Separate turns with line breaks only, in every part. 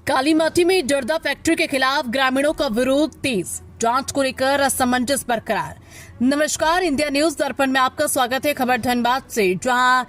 कालीमाटी में जर्दा फैक्ट्री के खिलाफ ग्रामीणों का विरोध तेज, जांच को लेकर असमंजस बरकरार। नमस्कार, इंडिया न्यूज दर्पण में आपका स्वागत है। खबर धनबाद से, जहां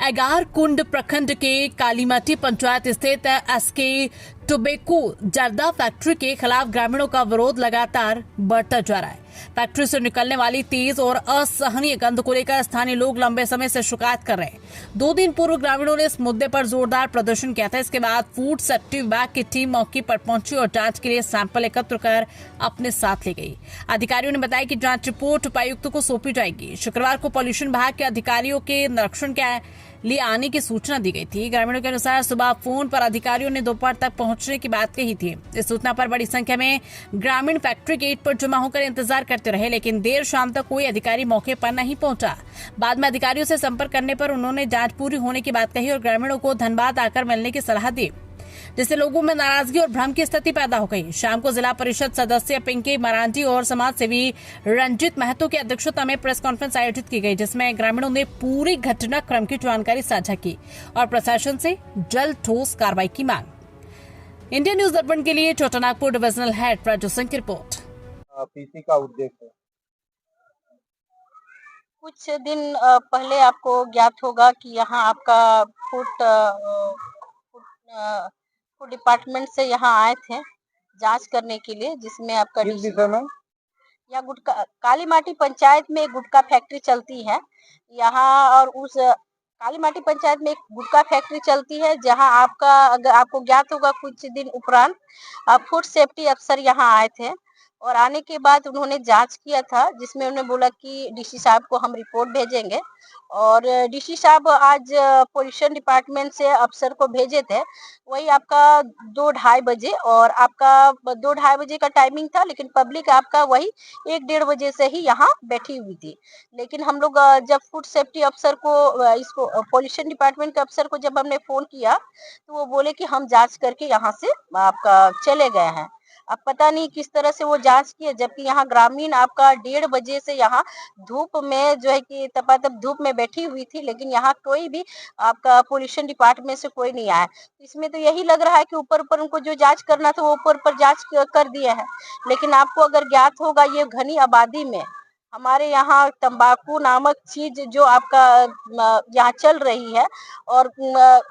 एगार कुंड प्रखंड के कालीमाटी पंचायत स्थित एसके टोबैको जर्दा फैक्ट्री के खिलाफ ग्रामीणों का विरोध लगातार बढ़ता जा रहा है। फैक्ट्री से निकलने वाली तेज और असहनीय गंध को लेकर स्थानीय लोग लंबे समय से शिकायत कर रहे हैं। 2 दिन पूर्व ग्रामीणों ने इस मुद्दे पर जोरदार प्रदर्शन किया था। इसके बाद फूड सेफ्टी विभाग की टीम मौके पर पहुंची और जांच के लिए सैंपल एकत्र कर अपने साथ ले गई। अधिकारियों ने बताया कि जांच रिपोर्ट उपायुक्त को सौंपी जाएगी। शुक्रवार को पॉल्यूशन विभाग के अधिकारियों के निरीक्षण के लिए आने की सूचना दी गई थी। ग्रामीणों के अनुसार सुबह फोन पर अधिकारियों ने दोपहर तक पहुंचने की बात कही थी। इस सूचना पर बड़ी संख्या में ग्रामीण फैक्ट्री गेट पर जमा होकर इंतजार करते रहे, लेकिन देर शाम तक कोई अधिकारी मौके पर नहीं पहुंचा। बाद में अधिकारियों से संपर्क करने पर उन्होंने जांच पूरी होने की बात कही और ग्रामीणों को धनबाद आकर मिलने की सलाह दी, जिससे लोगों में नाराजगी और भ्रम की स्थिति पैदा हो गई। शाम को जिला परिषद सदस्य पिंकी मरांडी और समाज सेवी रंजित महतो की अध्यक्षता में प्रेस कॉन्फ्रेंस आयोजित की गई, जिसमें ग्रामीणों ने पूरी घटनाक्रम की जानकारी साझा की और प्रशासन से जल्द ठोस कार्रवाई की मांग। इंडिया न्यूज दर्पण के लिए छोटा नागपुर डिविजनल हेड राजू सिंह की रिपोर्ट।
पीसी का उद्देश्य
कुछ दिन पहले आपको ज्ञात होगा कि यहाँ आपका फूड डिपार्टमेंट से यहाँ आए थे जांच करने के लिए, जिसमें आपका
किस विषय में?
या गुटखा कालीमाटी पंचायत में एक गुटखा फैक्ट्री चलती है यहाँ, और उस कालीमाटी पंचायत में एक गुटखा फैक्ट्री चलती है जहाँ आपका, अगर आपको ज्ञात होगा, कुछ दिन उपरांत फूड सेफ्टी अफसर यहाँ आए थे और आने के बाद उन्होंने जांच किया था, जिसमें उन्होंने बोला कि डीसी साहब को हम रिपोर्ट भेजेंगे। और डीसी साहब आज पोल्यूशन डिपार्टमेंट से अफसर को भेजे थे, वही आपका 2-2:30 बजे, और आपका 2-2:30 बजे का टाइमिंग था, लेकिन पब्लिक आपका वही 1-1:30 बजे से ही यहाँ बैठी हुई थी। लेकिन हम लोग जब फूड सेफ्टी अफसर को, इसको पोल्यूशन डिपार्टमेंट के अफसर को जब हमने फोन किया, तो वो बोले कि हम जांच करके यहाँ से आपका चले गए हैं। अब पता नहीं किस तरह से वो जांच किए, जबकि यहाँ ग्रामीण आपका 1:30 बजे से यहाँ धूप में जो है कि तपातप धूप में बैठी हुई थी, लेकिन यहाँ कोई भी आपका पोल्यूशन डिपार्टमेंट से कोई नहीं आया। इसमें तो यही लग रहा है कि ऊपर ऊपर उनको जो जांच करना था वो ऊपर ऊपर जांच कर दिए हैं। लेकिन आपको अगर ज्ञात होगा, ये घनी आबादी में हमारे यहाँ तंबाकू नामक चीज जो आपका यहाँ चल रही है, और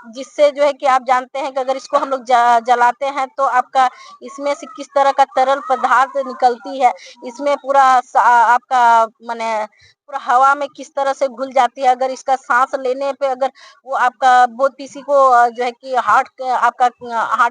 जिससे जो है कि आप जानते हैं कि अगर इसको हम लोग जलाते हैं तो आपका इसमें से किस तरह का तरल पदार्थ निकलती है, इसमें पूरा आपका माने पूरा हवा में किस तरह से घुल जाती है। अगर इसका सांस लेने पे अगर वो आपका बहुत किसी को जो है कि हार्ट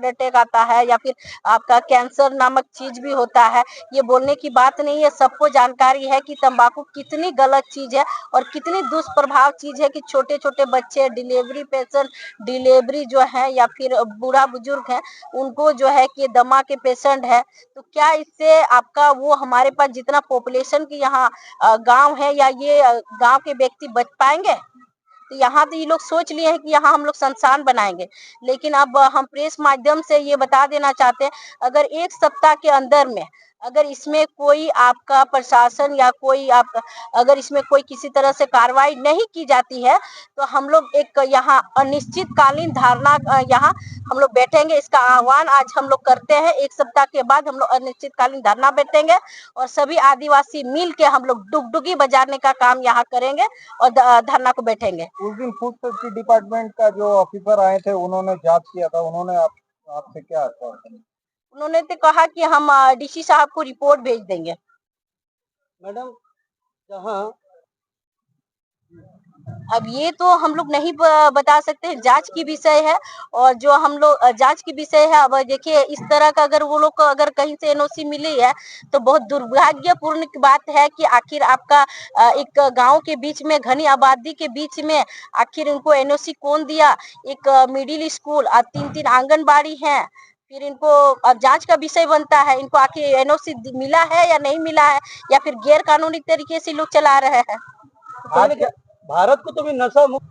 अटैक आता है, या फिर आपका कैंसर नामक चीज भी होता है। ये बोलने की बात नहीं है, सबको जानकारी है कि तंबाकू कितनी गलत चीज है और कितनी दुष्प्रभाव चीज है कि छोटे छोटे बच्चे, डिलीवरी पेशेंट, डिलीवरी जो है, या फिर बूढ़ा बुजुर्ग है, उनको जो है कि दमा के पेशेंट है, तो क्या इससे आपका वो हमारे पास जितना पॉपुलेशन की यहाँ गांव है, या ये गांव के व्यक्ति बच पाएंगे? तो यहाँ तो ये लोग सोच लिए हैं कि यहाँ हम लोग संस्थान बनाएंगे। लेकिन अब हम प्रेस माध्यम से ये बता देना चाहते हैं, अगर 1 सप्ताह के अंदर में अगर इसमें कोई आपका प्रशासन या कोई आपका, अगर इसमें कोई किसी तरह से कार्रवाई नहीं की जाती है, तो हम लोग एक यहाँ अनिश्चितकालीन धारणा यहाँ हम लोग बैठेंगे। इसका आह्वान आज हम लोग करते हैं। 1 सप्ताह के बाद हम लोग अनिश्चितकालीन धरना बैठेंगे और सभी आदिवासी मिल के हम लोग डुगडुगी बजाने का काम यहाँ करेंगे और धरना को बैठेंगे।
उस दिन फूड सेफ्टी डिपार्टमेंट का जो ऑफिसर आए थे, उन्होंने जांच किया था, उन्होंने आपसे क्या आश्वासन?
उन्होंने तो कहा कि हम डीसी साहब को रिपोर्ट भेज देंगे।
मैडम, जहाँ
अब ये तो हम लोग नहीं बता सकते हैं, जांच की विषय है, और जो हम लोग जांच की विषय है। अब देखिए, इस तरह का अगर वो लोग को अगर कहीं से एनओसी मिली है तो बहुत दुर्भाग्यपूर्ण बात है कि आखिर आपका एक गांव के बीच में, घनी आबादी के बीच में, आखिर इनको एनओसी कौन दिया? एक मिडिल स्कूल और 3-3 आंगनबाड़ी है, फिर इनको अब जांच का विषय बनता है, इनको आखिर एनओसी मिला है या नहीं मिला है, या फिर गैर कानूनी तरीके से लोग चला रहे हैं।
भारत को तो भी नशा मुक्त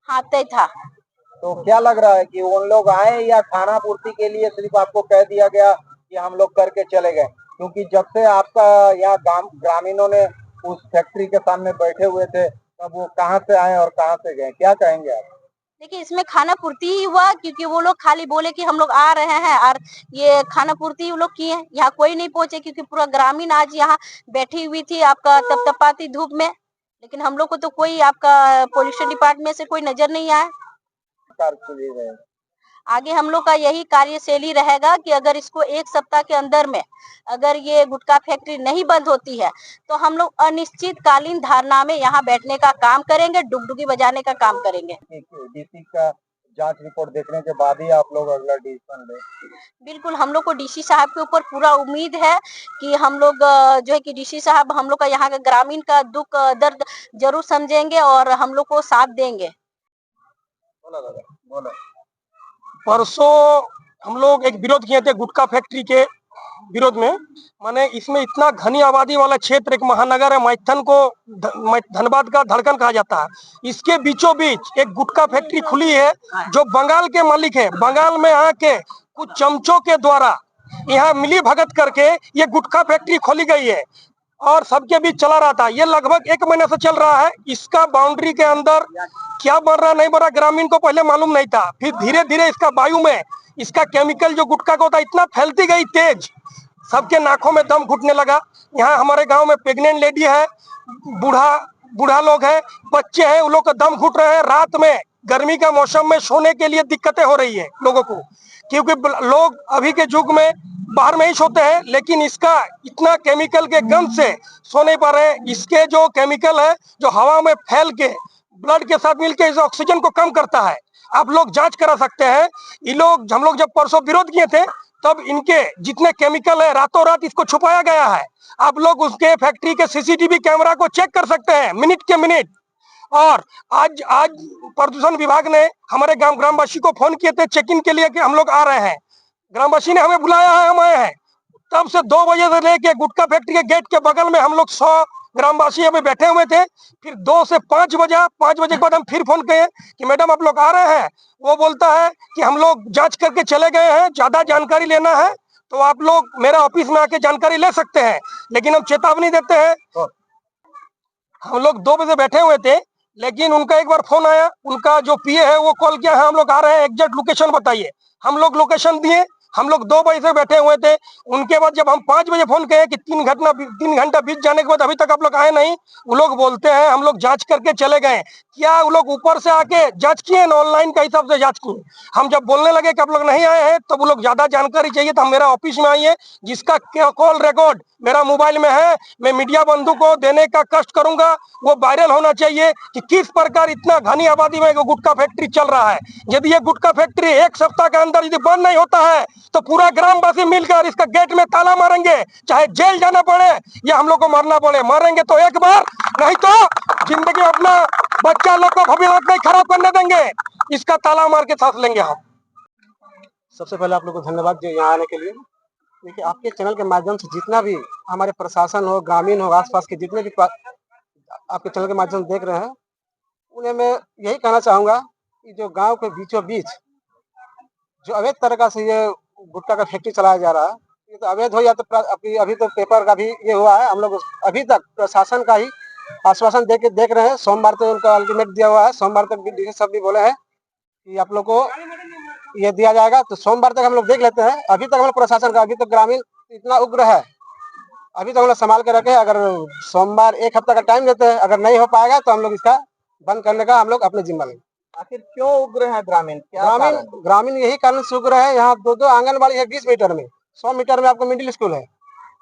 हाँ, तय था।
तो क्या लग रहा है कि उन लोग आए या खाना पूर्ति के लिए सिर्फ आपको कह दिया गया कि हम लोग करके चले गए? क्योंकि जब से आपका यहाँ ग्रामीणों ने उस फैक्ट्री के सामने बैठे हुए थे, तब वो कहाँ से आए और कहाँ से गए, क्या कहेंगे आप?
देखिए इसमें खाना पूर्ति ही हुआ, क्योंकि वो लोग खाली बोले कि हम लोग आ रहे हैं, और ये खाना पूर्ति वो लोग किए। यहाँ कोई नहीं पहुंचे, क्योंकि पूरा ग्रामीण आज यहाँ बैठी हुई थी आपका तपतपाती धूप में। लेकिन हम लोग को तो कोई आपका पोल्यूशन डिपार्टमेंट से कोई नजर नहीं आया। आगे हम लोग का यही कार्यशैली रहेगा कि अगर इसको 1 सप्ताह के अंदर में अगर ये गुटखा फैक्ट्री नहीं बंद होती है, तो हम लोग अनिश्चितकालीन धारणा में यहाँ बैठने का काम करेंगे, डुगडुगी बजाने का काम करेंगे।
डीसी का जांच रिपोर्ट देखने के बाद ही आप लोग अगला डिसीजन लें।
बिल्कुल, हम लोग को डीसी साहब के ऊपर पूरा उम्मीद है कि हम लोग जो है कि डीसी साहब हम लोग का यहाँ का ग्रामीण का दुख दर्द जरूर समझेंगे और हम लोग को साथ देंगे।
बोला दादा, बोला।
परसों हम लोग एक विरोध किए थे गुटखा फैक्ट्री के विरोध में। माने इसमें इतना घनी आबादी वाला क्षेत्र, एक महानगर है मैथन को धनबाद का धड़कन कहा जाता है। इसके बीचों बीच एक गुटखा फैक्ट्री खुली है जो बंगाल के मालिक है। बंगाल में आके कुछ चमचों के द्वारा यहाँ मिली भगत करके ये गुटखा फैक्ट्री खोली गई है और सबके बीच चला रहा था। ये लगभग 1 महीने से चल रहा है। इसका बाउंड्री के अंदर क्या बन रहा नहीं बन रहा ग्रामीण को पहले मालूम नहीं था। फिर धीरे धीरे इसका वायु में इसका केमिकल जो गुटखा का होता है इतना फैलती गई तेज, सबके नाकों में दम घुटने लगा। यहाँ हमारे गांव में प्रेग्नेंट लेडी है, बूढ़ा लोग है, बच्चे हैं, उन लोग का दम घुट रहे हैं। रात में गर्मी का मौसम में सोने के लिए दिक्कतें हो रही है लोगों को, क्योंकि लोग अभी के युग में बाहर में ही सोते हैं, लेकिन इसका इतना केमिकल के गंध से सो नहीं पा रहे। इसके जो केमिकल है जो हवा में फैल के ब्लड के साथ मिलके इस ऑक्सीजन को कम करता है। आप लोग जांच करा सकते हैं। ये लोग हम लोग जब परसों विरोध किए थे तब इनके जितने केमिकल है रातों रात इसको छुपाया गया है। आप लोग उसके फैक्ट्री के सीसीटीवी कैमरा को चेक कर सकते हैं मिनट के मिनट। और आज प्रदूषण विभाग ने हमारे ग्रामवासी को फोन किए थे चेक इन के लिए कि हम लोग आ रहे हैं। ग्रामवासी ने हमें बुलाया है, हम आए हैं। तब से 2 बजे से लेके गुटखा फैक्ट्री के गेट के बगल में हम लोग 100 ग्रामवासी अभी बैठे हुए थे। फिर 2 से 5 बजा, 5 बजे के बाद हम फिर फोन किए कि मैडम आप लोग आ रहे हैं। वो बोलता है कि हम लोग जांच करके चले गए हैं, ज्यादा जानकारी लेना है तो आप लोग मेरा ऑफिस में आके जानकारी ले सकते हैं। लेकिन हम चेतावनी देते हैं। हम लोग 2 बजे बैठे हुए थे, लेकिन उनका एक बार फोन आया, उनका जो पीए है वो कॉल किया है हम लोग आ रहे हैं, एग्जैक्ट लोकेशन बताइए। हम लोग लोकेशन दिए, हम लोग 2 बजे से बैठे हुए थे। उनके बाद जब हम 5 बजे फोन किए कि 3 घंटा बीत जाने के बाद अभी तक आप लोग आए नहीं, वो लोग बोलते हैं हम लोग जांच करके चले गए। क्या वो लोग ऊपर से आके जांच किए ना, ऑनलाइन का हिसाब से जांच किए? हम जब बोलने लगे कि आप लोग नहीं आए हैं तो वो लोग ज्यादा जानकारी चाहिए तो हम मेरा ऑफिस में आइए, जिसका कॉल रिकॉर्ड मेरा मोबाइल में है। मैं मीडिया बंधु को देने का कष्ट करूंगा, वो वायरल होना चाहिए कि किस प्रकार इतना घनी आबादी में गुटखा फैक्ट्री चल रहा है। यदि ये गुटखा फैक्ट्री 1 सप्ताह के अंदर यदि बंद नहीं होता है तो पूरा ग्रामवासी मिलकर इसका गेट में ताला मारेंगे, चाहे जेल जाना पड़े या हम लोग को मरना पड़े। मरेंगे तो एक बार, नहीं तो जिंदगी में अपना बच्चा लोग को भविष्य नहीं खराब करने देंगे। इसका ताला मार के सांस लेंगे हम।
सबसे पहले आप लोग को धन्यवाद जो यहाँ आने के लिए। देखिए आपके चैनल के माध्यम से जितना भी हमारे प्रशासन हो, ग्रामीण हो, आसपास के जितने भी आपके चैनल के माध्यम से देख रहे हैं, उन्हें मैं यही कहना चाहूँगा कि जो गांव के बीचों बीच जो अवैध तरीका से ये गुटखा का फैक्ट्री चलाया जा रहा है, ये तो अवैध हो या तो अभी तो पेपर का भी ये हुआ है। हम लोग अभी तक प्रशासन का ही आश्वासन देख रहे हैं। सोमवार तक उनका अल्टीमेट दिया हुआ है। सोमवार तक डीसी सब भी बोले हैं कि आप लोग को ये दिया जाएगा, तो सोमवार तक हम लोग देख लेते हैं। अभी तक हम लोग प्रशासन का, अभी तक ग्रामीण इतना उग्र है, अभी तक हम लोग संभाल के रखे। अगर सोमवार 1 हफ्ता का टाइम देते हैं, अगर नहीं हो पाएगा तो हम लोग इसका बंद करने का हम लोग अपने जिम्मा लेंगे।
आखिर क्यों उग्र है ग्रामीण?
ग्रामीण यही कारण से उग्र है। यहाँ 2 आंगनबाड़ी है 20 मीटर में, 100 मीटर में आपको मिडिल स्कूल है।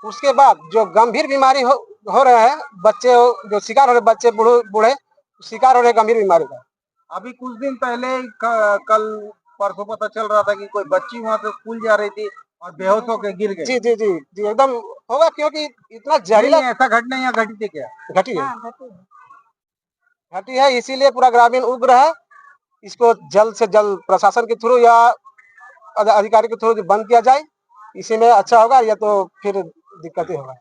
उसके बाद जो गंभीर बीमारी हो रहे हैं बच्चे, जो शिकार हो रहे बच्चे, बूढ़े शिकार हो रहे गंभीर बीमारी का।
अभी कुछ दिन पहले कल परसों पता चल रहा था कि कोई बच्ची वहाँ से स्कूल जा रही थी और बेहोश होकर गिर गई।
जी जी जी जी एकदम होगा, क्योंकि इतना जहरीला।
ऐसा घटना यहाँ घटी थी क्या?
घटी है, इसीलिए पूरा ग्रामीण उग्र है। इसको जल्द से जल्द प्रशासन के थ्रू या अधिकारी के थ्रू बंद किया जाए, इसी में अच्छा होगा, या तो फिर दिक्कत ही होगा।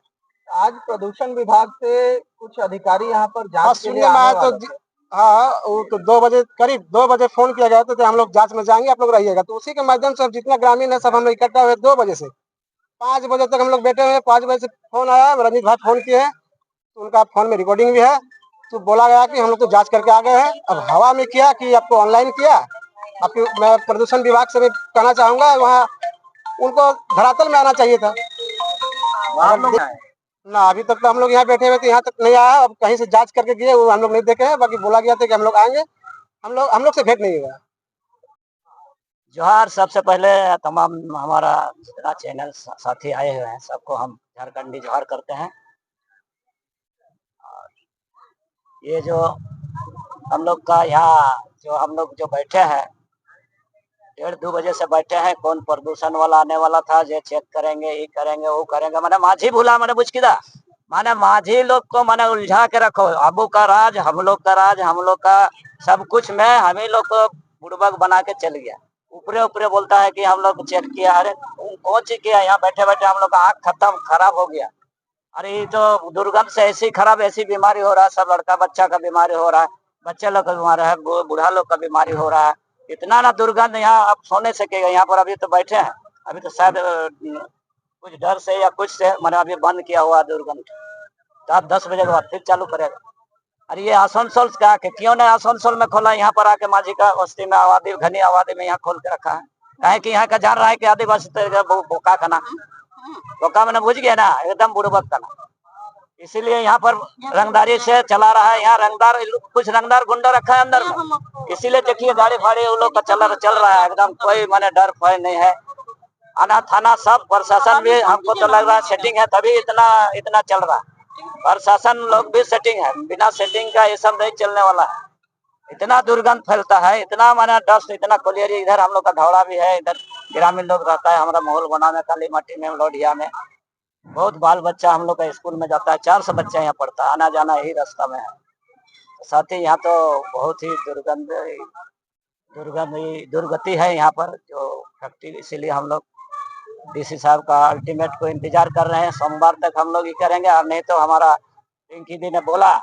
आज प्रदूषण विभाग से कुछ अधिकारी यहाँ पर जांच के लिए
आए तो हाँ, वो तो 2 बजे करीब 2 बजे फोन किया गया तो हम लोग जांच में जाएंगे, आप लोग रहिएगा। तो उसी के माध्यम से जितना ग्रामीण है सब हम लोग इकट्ठा हुए 2 बजे से 5 बजे तक हम लोग बैठे हुए। 5 बजे से फोन आया, रंजीत भाई फोन किए हैं, तो उनका फोन में रिकॉर्डिंग भी है। तो बोला गया कि हम लोग तो जांच करके आ गए हैं। अब हवा में किया कि आपको ऑनलाइन किया, आपकी मैं प्रदूषण विभाग से भी कहना चाहूंगा, वहाँ उनको धरातल में आना चाहिए था।
आप लोग आए?
ना अभी तक तो हम लोग यहाँ बैठे हुए थे, यहाँ तक नहीं आया। अब कहीं से जांच करके गए, वो हम लोग नहीं देखे हैं। बाकी बोला गया था कि हम लोग आएंगे, हम लोग से भेंट नहीं हुआ।
जोहार। सबसे पहले तमाम हमारा जितना चैनल साथी आए हुए हैं सबको हम झारखंडी जोहार करते हैं। ये जो हम लोग का यहाँ जो हम लोग जो बैठे हैं 1:30-2 बजे से बैठे हैं। कौन प्रदूषण वाला आने वाला था, जो चेक करेंगे, ये करेंगे, वो करेंगे। मैंने माझी भूला, मैंने बुझकिदा माने माझी लोग को मैंने उलझा के रखो। अबू का राज, हम लोग का राज, हम लोग का सब कुछ में हम ही लोग को बुड़बक बना के चल गया। ऊपरे ऊपरे बोलता है कि हम लोग चेक किया। अरे कौन चीज किया? यहाँ बैठे बैठे हम लोग का आँख खत्म खराब हो गया। अरे ये तो दुर्गंध से ऐसी खराब ऐसी बीमारी हो रहा है, सब लड़का बच्चा का बीमारी हो रहा है, बच्चे लोग का बीमारी है, बूढ़ा लोग का बीमारी हो रहा है। इतना ना दुर्गंध, यहाँ आप सो नहीं सकेगा। यहाँ पर अभी तो बैठे हैं, अभी तो शायद कुछ डर से या कुछ से मैंने अभी बंद किया हुआ दुर्गंध। तो आप 10 बजे के बाद फिर चालू करेगा। अरे ये आसनसोल का क्यों नहीं आसनसोल में खोला? यहाँ पर आके माझी का बस्ती में आबादी घनी आबादी में यहाँ खोल के रखा है। कहे कि यहाँ का जान रहा है कि आदिवासी तो बोका खाना, बोका मैंने बुझ गया ना, एकदम बुड़बक खाना। इसीलिए यहाँ पर रंगदारी से चला रहा है। यहाँ रंगदार कुछ रंगदार गुंडा रखा है अंदर में, इसीलिए देखिए गाड़ी फाड़ी उन लोग का चल रहा है एकदम। कोई माने डर भय नहीं है। आना थाना सब प्रशासन भी हमको तो लग रहा है सेटिंग है, तभी इतना चल रहा है। प्रशासन लोग भी सेटिंग है, बिना सेटिंग का ये सब नहीं चलने वाला है। इतना दुर्गंध फैलता है, इतना माना डस्ट, इतना कोलियरी। इधर हम लोग का धौड़ा भी है, इधर ग्रामीण लोग रहता है हमारा मोहल बना में, काली माटी में, लोढ़िया में। बहुत बाल बच्चा हम लोग का स्कूल में जाता है, 400 बच्चा यहाँ पढ़ता है, आना जाना यही रास्ता में है। साथ ही यहाँ तो बहुत ही दुर्गति है यहाँ पर जो फैक्ट्री। इसीलिए हम लोग डीसी साहब का अल्टीमेट को इंतजार कर रहे हैं। सोमवार तक हम लोग ये करेंगे, और नहीं तो हमारा पिंकी दी ने बोला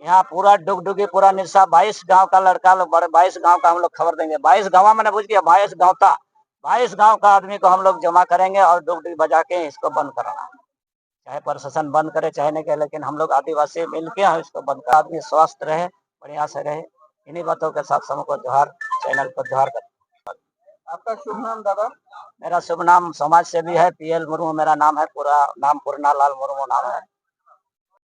यहाँ पूरा डुगडुगी पूरा निरसा 22 गांव का लड़का लोग, 22 गांव का हम लोग खबर देंगे। 22 गांव मैंने बुझ गया, 22 गांव था, 22 गांव का आदमी को हम लोग जमा करेंगे और डुगडुगी बजा के इसको बंद कराना। चाहे प्रशासन बंद करे चाहे नहीं करे, लेकिन हम लोग आदिवासी मिलके हम इसको बंद कर, आदमी स्वस्थ रहे, बढ़िया से रहे। इन्हीं बातों के साथ सबको जोहार, चैनल पर जोहार कर।
आपका शुभ नाम दादा?
मेरा शुभ नाम समाज सेवी है PL मुर्मू मेरा नाम है, पूरा नाम पूर्णा लाल मुर्मू नाम है।